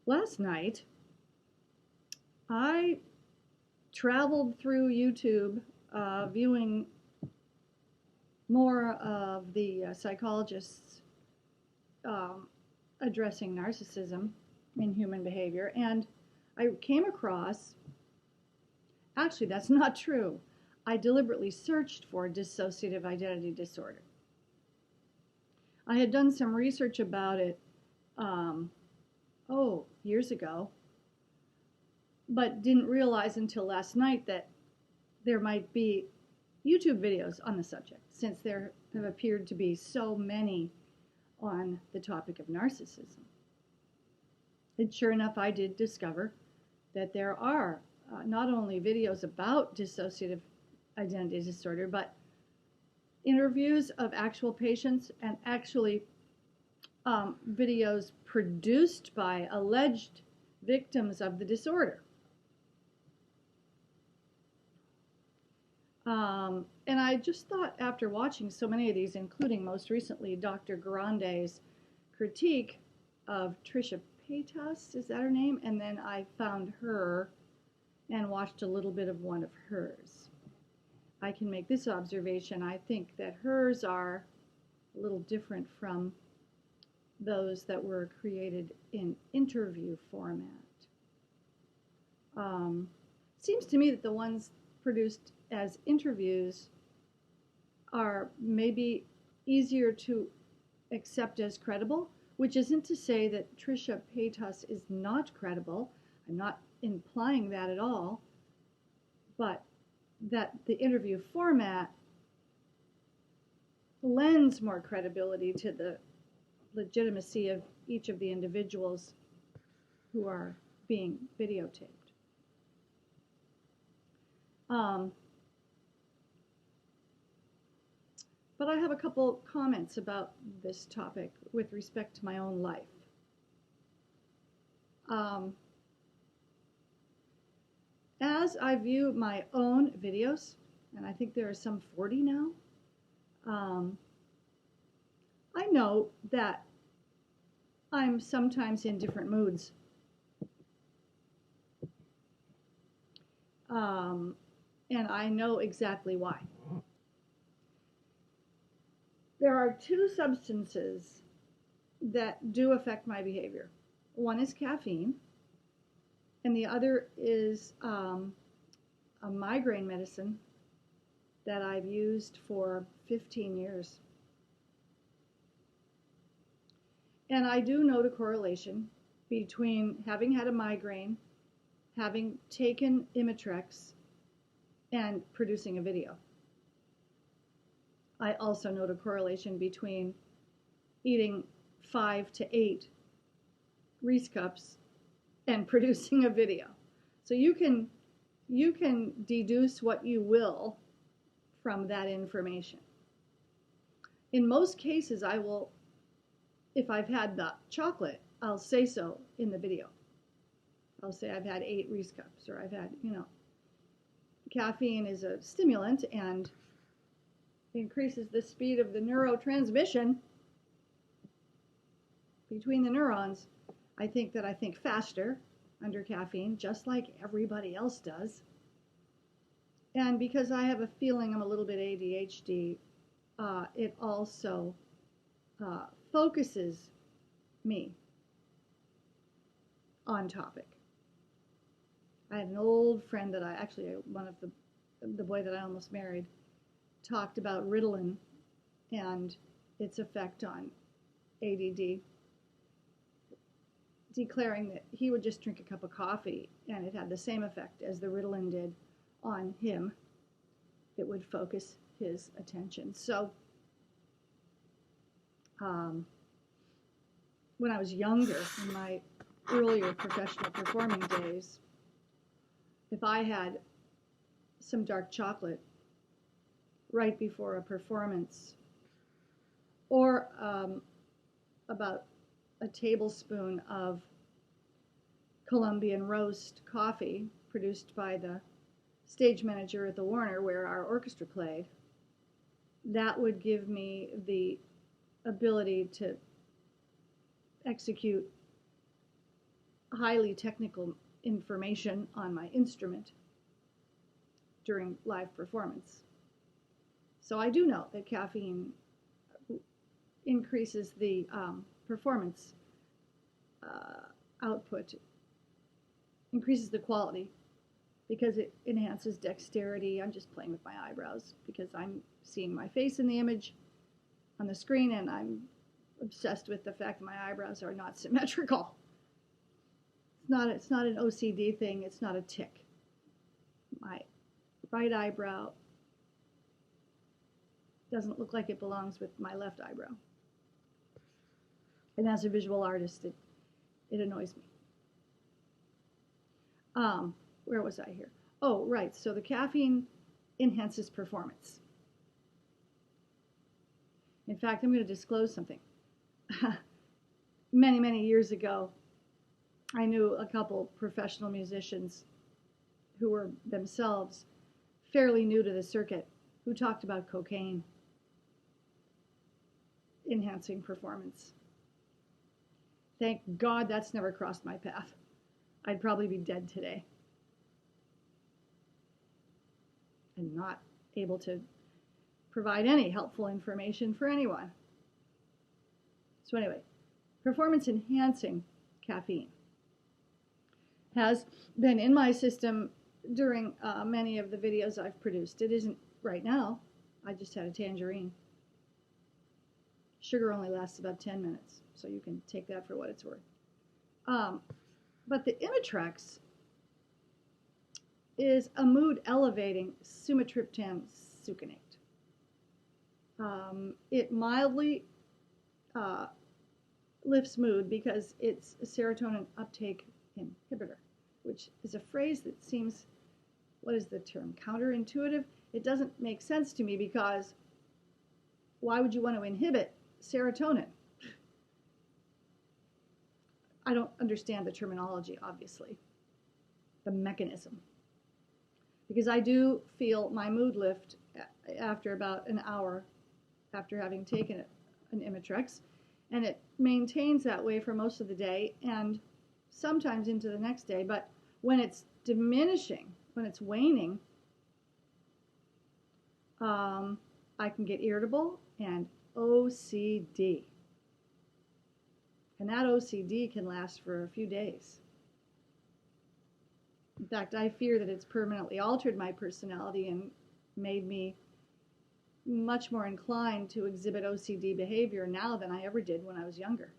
Last night, I traveled through YouTube, viewing more of the psychologists addressing narcissism in human behavior, and I came across, actually, that's not true. I deliberately searched for dissociative identity disorder. I had done some research about it, years ago, but didn't realize until last night that there might be YouTube videos on the subject, since there have appeared to be so many on the topic of narcissism. And sure enough, I did discover that there are not only videos about dissociative identity disorder, but interviews of actual patients and actually videos produced by alleged victims of the disorder. And I just thought, after watching so many of these, including most recently Dr. Grande's critique of Trisha Paytas, is that her name? And then I found her and watched a little bit of one of hers. I can make this observation. I think that hers are a little different from those that were created in interview format. Seems to me that the ones produced as interviews are maybe easier to accept as credible, which isn't to say that Trisha Paytas is not credible. I'm not implying that at all, but that the interview format lends more credibility to the legitimacy of each of the individuals who are being videotaped. But I have a couple comments about this topic with respect to my own life. As I view my own videos, and I think there are some 40 now, I know that I'm sometimes in different moods. And I know exactly why. There are two substances that do affect my behavior. One is caffeine, and the other is a migraine medicine that I've used for 15 years. And I do note a correlation between having had a migraine, having taken Imitrex, and producing a video. I also note a correlation between eating 5 to 8 Reese cups and producing a video. So you can deduce what you will from that information. In most cases, I will, if I've had the chocolate, I'll say so in the video. I'll say I've had 8 Reese cups, or I've had, caffeine is a stimulant and increases the speed of the neurotransmission between the neurons. I think faster under caffeine, just like everybody else does. And because I have a feeling I'm a little bit ADHD, it also focuses me on topic. I had an old friend that one of the boy that I almost married, talked about Ritalin and its effect on ADD, declaring that he would just drink a cup of coffee and it had the same effect as the Ritalin did on him. It would focus his attention. So when I was younger, in my earlier professional performing days, if I had some dark chocolate right before a performance, or about a tablespoon of Colombian roast coffee produced by the stage manager at the Warner where our orchestra played, that would give me the ability to execute highly technical information on my instrument during live performance. So I do know that caffeine increases the performance output, increases the quality, because it enhances dexterity. I'm just playing with my eyebrows because I'm seeing my face in the image on the screen, and I'm obsessed with the fact that my eyebrows are not symmetrical. It's not an OCD thing. It's not a tic. My right eyebrow doesn't look like it belongs with my left eyebrow. And as a visual artist, it annoys me. Where was I here? Oh, right. So the caffeine enhances performance. In fact, I'm going to disclose something. Many, many years ago, I knew a couple professional musicians who were themselves fairly new to the circuit who talked about cocaine enhancing performance. Thank God that's never crossed my path. I'd probably be dead today and not able to provide any helpful information for anyone. So anyway, performance enhancing caffeine has been in my system during many of the videos I've produced. It isn't right now. I just had a tangerine. Sugar only lasts about 10 minutes, so you can take that for what it's worth. But the Imitrex is a mood-elevating sumatriptan succinate. It mildly lifts mood because it's a serotonin uptake inhibitor, which is a phrase that seems, what is the term, counterintuitive? It doesn't make sense to me, because why would you want to inhibit serotonin? I don't understand the terminology, obviously, the mechanism. Because I do feel my mood lift after about an hour after having taken an Imitrex, and it maintains that way for most of the day and sometimes into the next day. But when it's diminishing, when it's waning, I can get irritable and OCD. And that OCD can last for a few days. In fact, I fear that it's permanently altered my personality and made me much more inclined to exhibit OCD behavior now than I ever did when I was younger,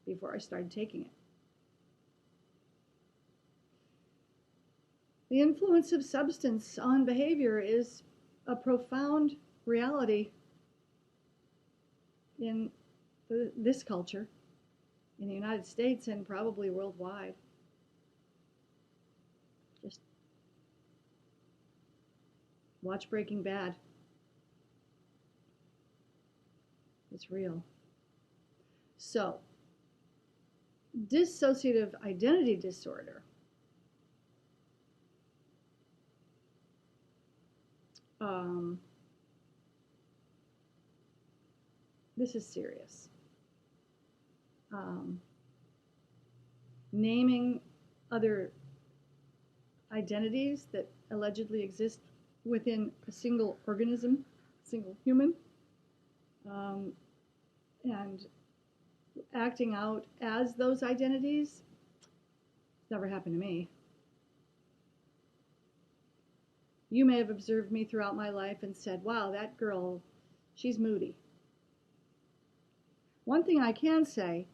before I started taking it. The influence of substance on behavior is a profound reality in this culture, in the United States, and probably worldwide. Just watch Breaking Bad. It's real. So, dissociative identity disorder this is serious. Naming other identities that allegedly exist within a single organism, single human, and acting out as those identities. It's never happened to me. You may have observed me throughout my life and said, wow, that girl, she's moody. One thing I can say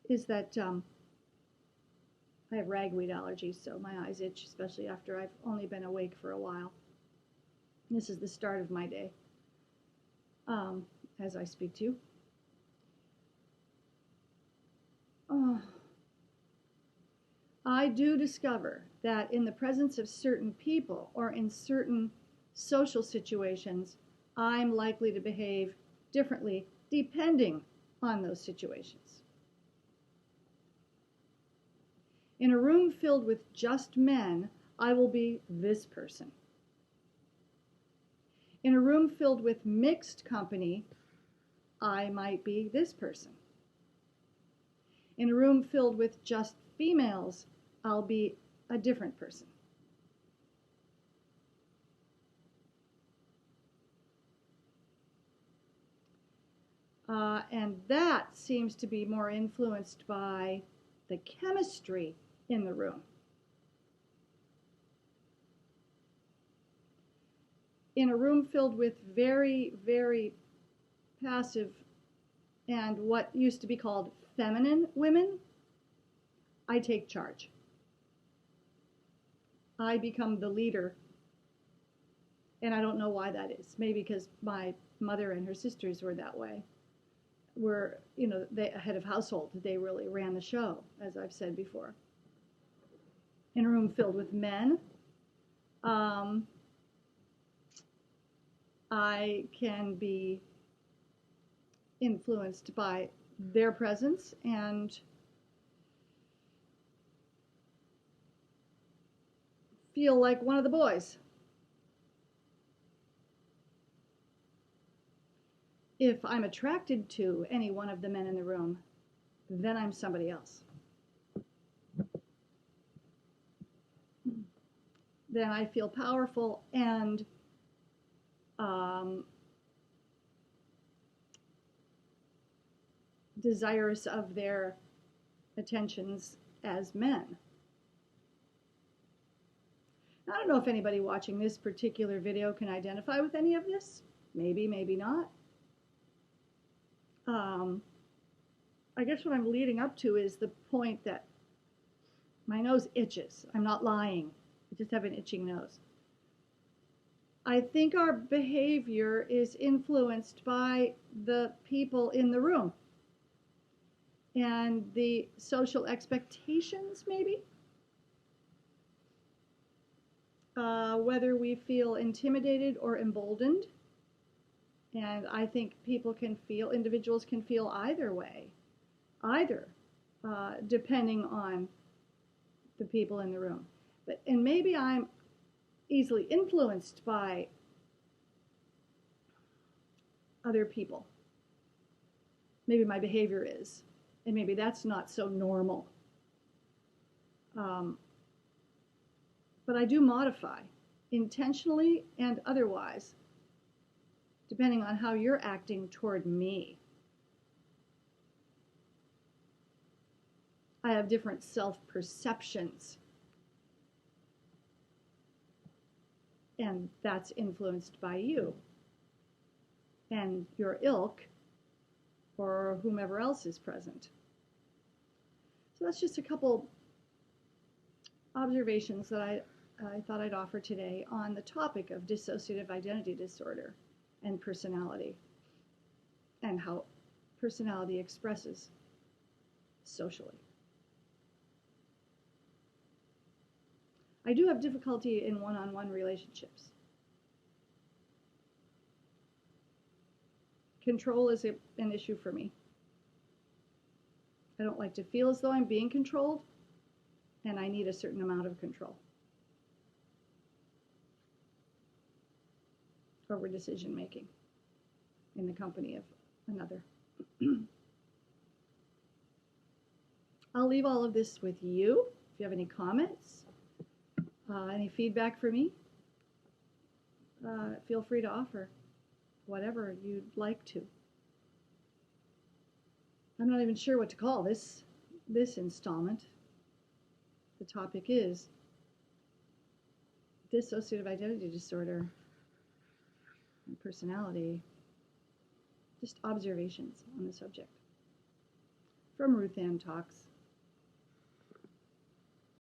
is that I have ragweed allergies, so my eyes itch, especially after I've only been awake for a while. This is the start of my day, as I speak to you. I do discover that in the presence of certain people or in certain social situations, I'm likely to behave differently depending on those situations. In a room filled with just men, I will be this person. In a room filled with mixed company, I might be this person. In a room filled with just females, I'll be a different person. And that seems to be more influenced by the chemistry in the room. In a room filled with very, very passive and what used to be called feminine women, I take charge. I become the leader. And I don't know why that is. Maybe because my mother and her sisters were that way. Were, they head of household. They really ran the show, as I've said before. In a room filled with men, I can be influenced by their presence and feel like one of the boys. If I'm attracted to any one of the men in the room, then I'm somebody else. Then I feel powerful and desirous of their attentions as men. I don't know if anybody watching this particular video can identify with any of this. Maybe, maybe not. I guess what I'm leading up to is the point that my nose itches. I'm not lying. I just have an itching nose. I think our behavior is influenced by the people in the room and the social expectations, maybe. Whether we feel intimidated or emboldened. And I think individuals can feel either way, depending on the people in the room. And maybe I'm easily influenced by other people. Maybe my behavior is, and maybe that's not so normal. But I do modify, intentionally and otherwise, depending on how you're acting toward me. I have different self-perceptions. And that's influenced by you and your ilk or whomever else is present. So that's just a couple observations that I thought I'd offer today on the topic of dissociative identity disorder and personality, and how personality expresses socially. I do have difficulty in one-on-one relationships. Control is an issue for me. I don't like to feel as though I'm being controlled, and I need a certain amount of control over decision making in the company of another. I'll leave all of this with you. If you have any comments, any feedback for me, feel free to offer whatever you'd like to. I'm not even sure what to call this installment. The topic is dissociative identity disorder and personality. Just observations on the subject. From RuthAnnTALKS.